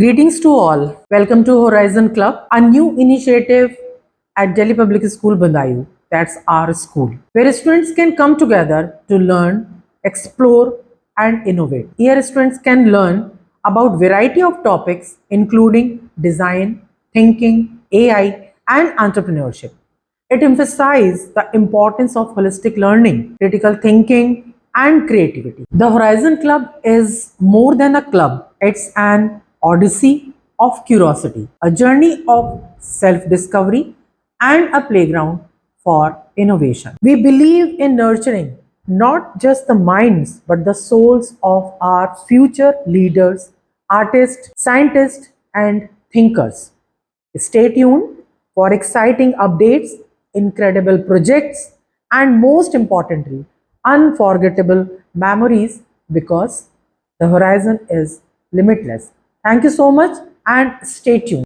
Greetings to all. Welcome to Horizon Club, a new initiative at Delhi Public School, Budaun. That's our school, where students can come together to learn, explore, and innovate. Here, students can learn about variety of topics, including design, thinking, AI, and entrepreneurship. It emphasizes the importance of holistic learning, critical thinking, and creativity. The Horizon Club is more than a club, it's an odyssey of curiosity, a journey of self discovery, and a playground for innovation. We believe in nurturing not just the minds but the souls of our future leaders, artists, scientists, and thinkers. Stay tuned for exciting updates, incredible projects, and most importantly, unforgettable memories because the horizon is limitless. Thank you so much and stay tuned.